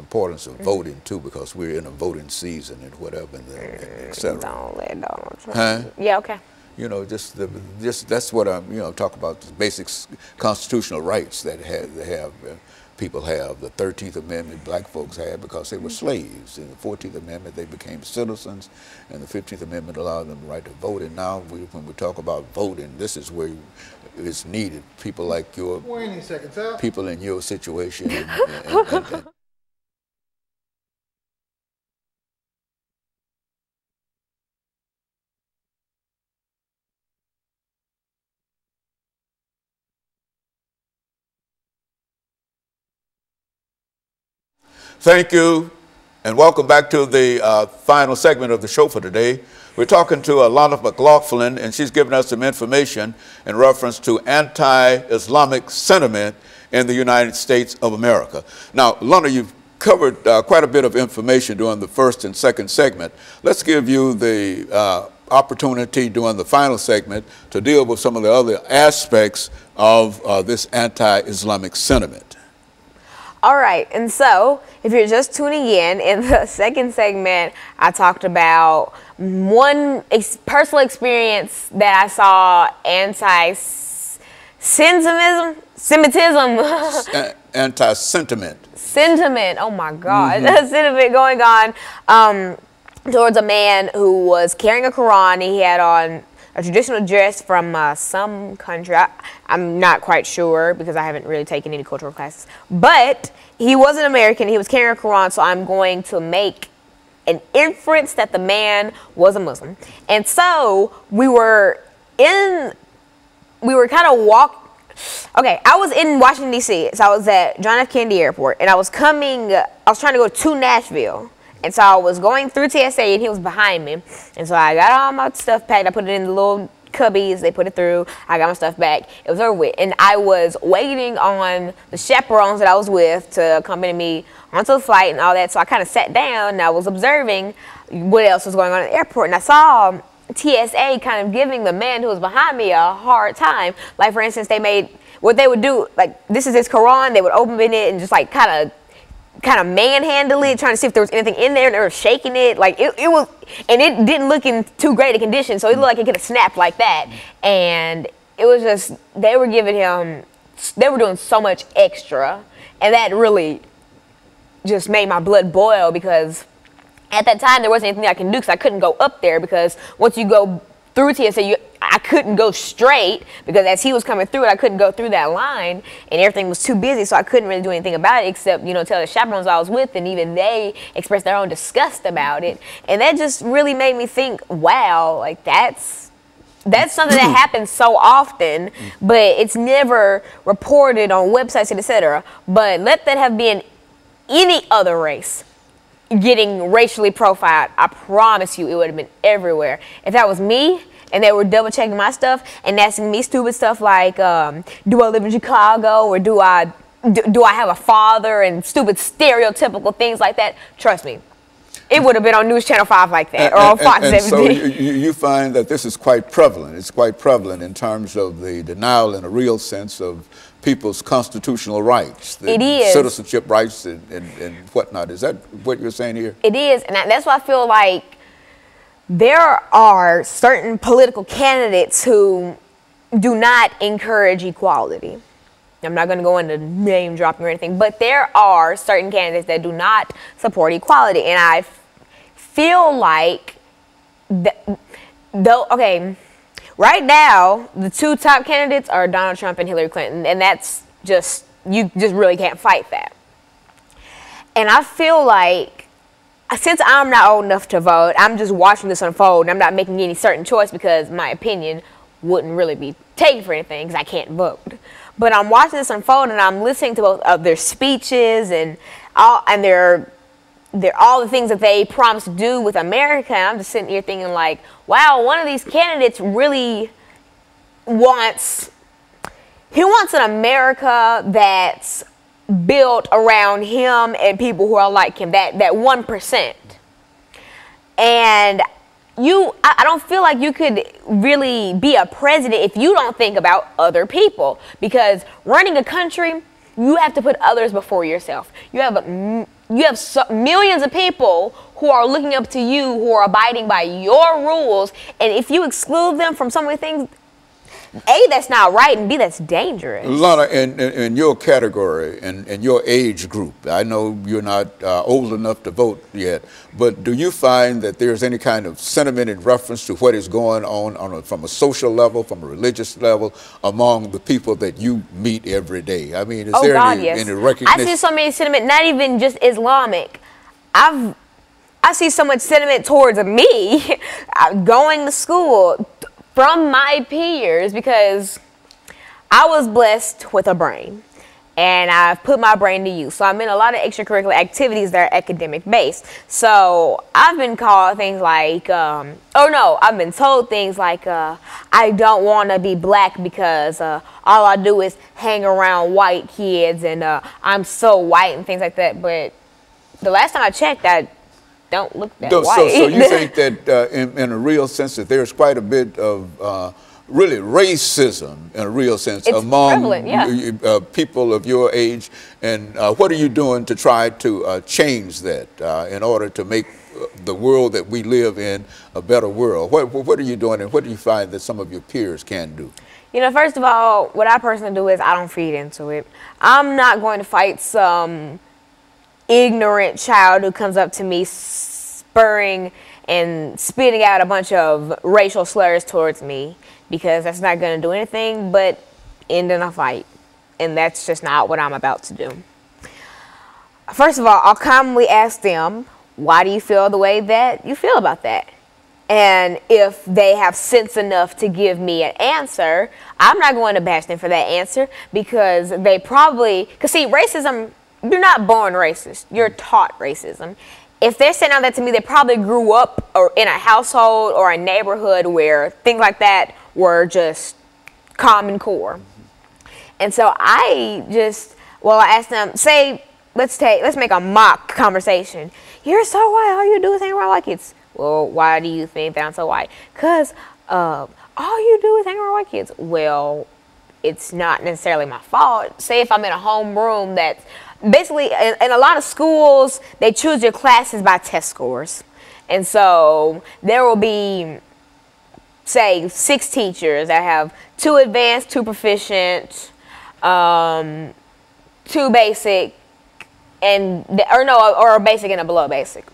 importance of voting too, because we're in a voting season and whatever, and et cetera. Don't let Donald Trump. Huh? Yeah, okay. You know, just that's what I'm, you know, talk about the basic constitutional rights that people have. The 13th Amendment black folks had because they were slaves. In the 14th Amendment, they became citizens, and the 15th Amendment allowed them the right to vote. And now, when we talk about voting, this is where it's needed. People like your, 20 seconds out. People in your situation. And thank you, and welcome back to the final segment of the show for today. We're talking to Alana McLaughlin, and she's giving us some information in reference to anti-Islamic sentiment in the United States of America. Now, Alana, you've covered quite a bit of information during the first and second segment. Let's give you the opportunity during the final segment to deal with some of the other aspects of this anti-Islamic sentiment. All right, and so if you're just tuning in the second segment, I talked about one personal experience that I saw anti-Semitism. Sentiment, oh my God. Sentiment going on towards a man who was carrying a Quran. He had on a traditional dress from some country. I'm not quite sure because I haven't really taken any cultural classes. But he wasn't American. He was carrying a Quran, so I'm going to make an inference that the man was a Muslim. And so we were kind of okay, I was in Washington, D.C., so I was at John F. Kennedy Airport, and I was trying to go to Nashville. And so I was going through TSA, and he was behind me. And so I got all my stuff packed. I put it in the little cubbies. They put it through. I got my stuff back. It was over with. And I was waiting on the chaperones that I was with to accompany me onto the flight and all that. So I kind of sat down, and I was observing what else was going on at the airport. And I saw TSA kind of giving the man who was behind me a hard time. Like, for instance, what they would do, like, this is his Quran. They would open it and just, like, kind of manhandle it, trying to see if there was anything in there, and they were shaking it. Like, it was, and it didn't look in too great a condition, so it looked like it could have snapped like that. And it was just, they were doing so much extra, and that really just made my blood boil, because at that time there wasn't anything I can do, because I couldn't go up there, because once you go through TSA, I couldn't go straight, because as he was coming through it, I couldn't go through that line, and everything was too busy, so I couldn't really do anything about it except, you know, tell the chaperones I was with, and even they expressed their own disgust about it. And that just really made me think, wow, like that's something that happens so often, but it's never reported on websites and etc. But let that have been any other race getting racially profiled, I promise you it would have been everywhere. If that was me and they were double checking my stuff and asking me stupid stuff like, do I live in Chicago, or do I have a father, and stupid stereotypical things like that, trust me, it would have been on News Channel 5 like that, or on Fox 17. So you find that this is quite prevalent. It's quite prevalent in terms of the denial in a real sense of people's constitutional rights, the citizenship rights and whatnot. Is that what you're saying here? It is, and that's why I feel like there are certain political candidates who do not encourage equality. I'm not going to go into name dropping or anything, but there are certain candidates that do not support equality, and I feel like, okay, right now, the two top candidates are Donald Trump and Hillary Clinton, and that's just, you just really can't fight that. And I feel like, since I'm not old enough to vote, I'm just watching this unfold, and I'm not making any certain choice because my opinion wouldn't really be taken for anything because I can't vote. But I'm watching this unfold, and I'm listening to both of their speeches and all the things that they promised to do with America. And I'm just sitting here thinking like, wow, one of these candidates really wants an America that's built around him and people who are like him, that 1%. And I don't feel like you could really be a president if you don't think about other people, because running a country, you have to put others before yourself. You have you have millions of people who are looking up to you, who are abiding by your rules, and if you exclude them from so many things, A, that's not right, and B, that's dangerous. Alana, in your category and your age group, I know you're not old enough to vote yet, but do you find that there's any kind of sentiment in reference to what is going on from a social level, from a religious level, among the people that you meet every day? I mean, is there any recognition? I see so many sentiment, not even just Islamic. I see so much sentiment towards me going to school from my peers, because I was blessed with a brain and I've put my brain to use. So I'm in a lot of extracurricular activities that are academic based. So I've been called things like, I've been told things like, I don't want to be black because all I do is hang around white kids and I'm so white and things like that. But the last time I checked, I don't look that white. So you think that in a real sense that there's quite a bit of really racism in a real sense among people of your age, and what are you doing to try to change that in order to make the world that we live in a better world? What are you doing, and what do you find that some of your peers can do? You know, first of all, what I personally do is I don't feed into it. I'm not going to fight some ignorant child who comes up to me spurring and spitting out a bunch of racial slurs towards me, because that's not going to do anything but end in a fight, and that's just not what I'm about to do. First of all, I'll calmly ask them, why do you feel the way that you feel about that? And if they have sense enough to give me an answer, I'm not going to bash them for that answer, because they probably, because see, racism, you're not born racist, you're taught racism. If they're saying all that to me, they probably grew up or in a household or a neighborhood where things like that were just common core. And so I asked them, say, let's make a mock conversation. You're so white, all you do is hang around white kids. Well, why do you think that I'm so white? Because all you do is hang around white kids. Well, it's not necessarily my fault. Say if I'm in a homeroom that's basically, in a lot of schools, they choose your classes by test scores. And so there will be, say, 6 teachers that have 2 advanced, 2 proficient, 2 basic, or a basic and a below basic.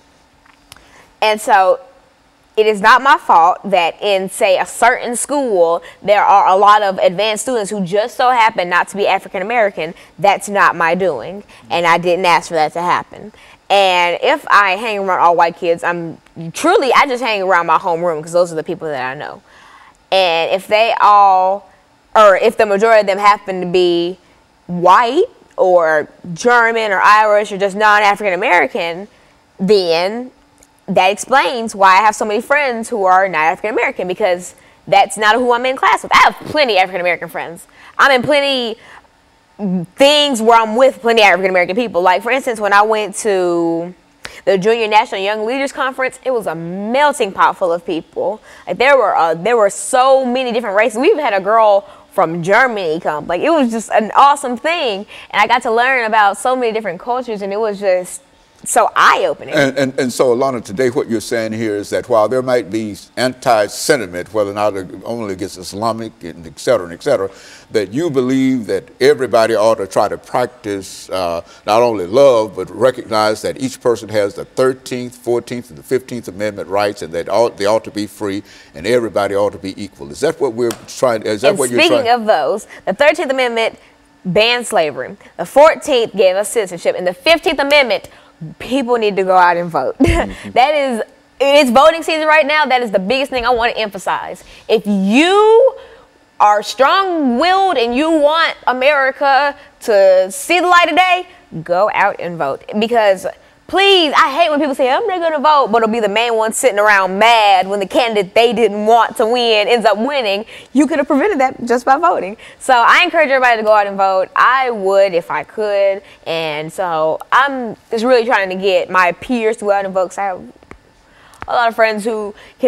And so it is not my fault that in, say, a certain school, there are a lot of advanced students who just so happen not to be African American. That's not my doing, and I didn't ask for that to happen. And if I hang around all white kids, I just hang around my homeroom, because those are the people that I know. And if if the majority of them happen to be white or German or Irish or just non-African American, then that explains why I have so many friends who are not African American, because that's not who I'm in class with. I have plenty of African American friends. I'm in plenty things where I'm with plenty of African American people. Like, for instance, when I went to the Junior National Young Leaders Conference, it was a melting pot full of people. Like, there were so many different races. We even had a girl from Germany come. Like, it was just an awesome thing, and I got to learn about so many different cultures, and it was just so eye-opening. And so, Alana, today what you're saying here is that while there might be anti-sentiment, whether or not only against Islamic and et cetera, that you believe that everybody ought to try to practice not only love, but recognize that each person has the 13th, 14th, and the 15th Amendment rights, and that they ought to be free, and everybody ought to be equal. Is that what we're trying? Is that what you're trying? Speaking of those, the 13th Amendment banned slavery. The 14th gave us citizenship, and the 15th Amendment, people need to go out and vote. It's voting season right now. That is the biggest thing I want to emphasize. If you are strong-willed and you want America to see the light of day, go out and vote. Because, please, I hate when people say, I'm not going to vote, but it'll be the main one sitting around mad when the candidate they didn't want to win ends up winning. You could have prevented that just by voting. So I encourage everybody to go out and vote. I would if I could. And so I'm just really trying to get my peers to go out and vote, because I have a lot of friends who can